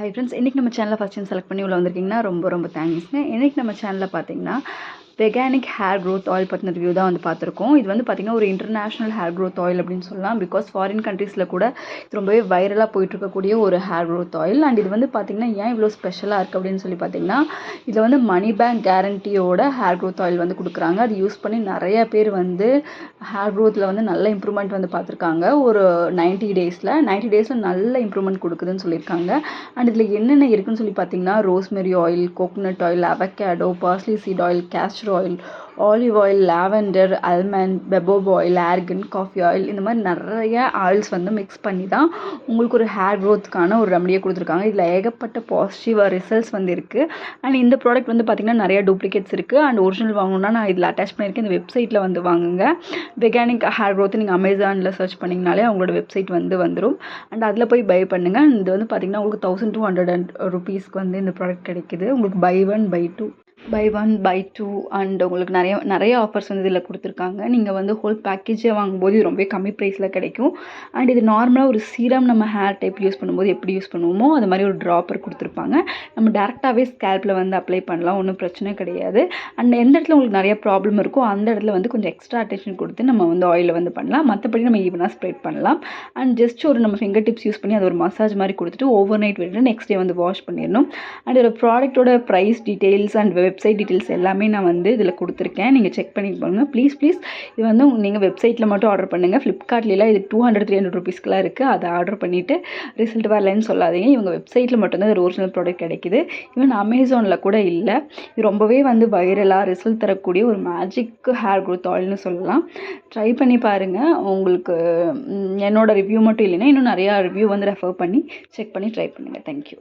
Hi friends, இன்றைக்கி நம்ம சேனலில் ஃபஸ்ட் டைம் செலக்ட் பண்ணி உள்ள வந்திருக்கீங்கன்னா ரொம்ப தேங்க்ஸ்ங்க. இன்றைக்கி நம்ம சேனலில் பார்த்தீங்கன்னா வெகானிக் ஹேர் க்ரோத் ஆயில் பற்றின ரிவ்யூ தான் வந்து பார்த்துருக்கோம். இது வந்து பார்த்திங்கன்னா ஒரு இன்டர்நேஷ்னல் ஹேர் க்ரோத் ஆயில் அப்படின்னு சொல்லலாம். பிகாஸ் ஃபாரின் கண்ட்ரீஸில் கூட இது ரொம்பவே வைரலாக போயிட்டுருக்கக்கூடிய ஒரு ஹேர் க்ரோத் ஆயில். அண்ட் இது வந்து பார்த்திங்கன்னா ஏன் இவ்வளோ ஸ்பெஷலாக இருக்குது அப்படின்னு சொல்லி பார்த்தீங்கன்னா, இதில் வந்து மணி பேங்க் கேரண்டியோட ஹேர் க்ரோத் ஆயில் வந்து கொடுக்குறாங்க. அது யூஸ் பண்ணி நிறைய பேர் வந்து ஹேர் க்ரோத்தில் வந்து நல்ல இம்ப்ரூவ்மெண்ட் வந்து பார்த்துருக்காங்க. ஒரு 90 டேஸில் நல்ல இம்ப்ரூவ்மெண்ட் கொடுக்குதுன்னு சொல்லியிருக்காங்க. அண்ட் இதில் என்னென்ன இருக்குதுன்னு சொல்லி பார்த்தீங்கன்னா, rosemary oil, coconut oil, avocado, parsley seed oil, castor oil, olive oil, lavender, almond, baobab oil, argan, coffee oil, இந்த மாதிரி நிறைய ஆயில்ஸ் வந்து மிக்ஸ் பண்ணி தான் உங்களுக்கு ஒரு ஹேர் க்ரோத்துக்கான ஒரு ரெமடியை கொடுத்துருக்காங்க. இதில் ஏகப்பட்ட பாசிட்டிவ் ரிசல்ட்ஸ் வந்து இருக்குது. அண்ட் இந்த ப்ராடக்ட் வந்து பார்த்திங்கன்னா நிறைய டூப்ளிகேட்ஸ் இருக்குது. அண்ட் ஒரிஜினல் வாங்கணுன்னா நான் இதில் அட்டாச் பண்ணியிருக்கேன். இந்த வெப்சைட்டில் வந்து வாங்குங்க. வெகானிக் ஹேர் க்ரோத் நீங்கள் அமேசானில் சர்ச் பண்ணிங்கனாலே அவங்களோட வெப்சைட் வந்து வந்துடும். அண்ட் அதில் போய் பை பண்ணுங்கள். இது வந்து பார்த்திங்கன்னா உங்களுக்கு 1200 rupeesக்கு வந்து இந்த ப்ராடக்ட் கிடைக்குது. உங்களுக்கு buy one buy two and உங்களுக்கு நிறைய ஆஃபர்ஸ் வந்து இதில் கொடுத்துருக்காங்க. நீங்கள் வந்து ஹோல் பேக்கேஜே வாங்கும்போது இது ரொம்ப கம்மி ப்ரைஸில் கிடைக்கும். அண்ட் இது நார்மலாக ஒரு சீரம் நம்ம ஹேர் டைப் யூஸ் பண்ணும்போது எப்படி யூஸ் பண்ணுவோமோ அது மாதிரி ஒரு ட்ராப்பர் கொடுத்துருப்பாங்க. நம்ம டேரெக்டாகவே ஸ்கேல்பில் வந்து அப்ளை பண்ணலாம், ஒன்றும் பிரச்சனை கிடையாது. அண்ட் எந்த இடத்துல உங்களுக்கு நிறைய ப்ராப்ளம் இருக்கோ அந்த இடத்துல வந்து கொஞ்சம் எக்ஸ்ட்ரா அட்டென்ஷன் கொடுத்து நம்ம வந்து ஆயிலை வந்து பண்ணலாம். மற்றபடி நம்ம ஈவனாக ஸ்ப்ரெட் பண்ணலாம். அண்ட் ஜஸ்ட் ஒரு நம்ம ஃபிங்கர் டிப்ஸ் யூஸ் பண்ணி அது ஒரு மசாஜ் மாதிரி கொடுத்துட்டு ஓவர் நைட் விட்டுட்டு நெக்ஸ்ட் டே வந்து வாஷ் பண்ணிடணும். அண்ட் இதோட ப்ராடக்ட்டோட price details and website details எல்லாமே நான் வந்து இதில் கொடுத்துருக்கேன். நீங்கள் செக் பண்ணி பாருங்கள் ப்ளீஸ். இது வந்து நீங்கள் வெப்சைட்டில் மட்டும் ஆர்டர் பண்ணுங்கள். ஃப்ளிப்கார்ட்லாம் இது 200-300 rupeesக்குலாம் இருக்குது. அதை ஆர்டர் பண்ணிவிட்டு ரிசல்ட் வரலன்னு சொல்லாதீங்க. இவங்க வெப்சைட்டில் மட்டும்தான் இது ஒரிஜினல் ப்ராடக்ட் கிடைக்குது. ஈவன் அமேசானில் கூட இல்லை. இது ரொம்பவே வந்து வைரலாக ரிசல்ட் தரக்கூடிய ஒரு மேஜிக் ஹேர் க்ரோத் ஆயில்னு சொல்லலாம். ட்ரை பண்ணி பாருங்கள். உங்களுக்கு என்னோட ரிவ்யூ மட்டும் இல்லைன்னா இன்னும் நிறையா ரிவ்யூ வந்து ரெஃபர் பண்ணி செக் பண்ணி ட்ரை பண்ணுங்கள். தேங்க்யூ.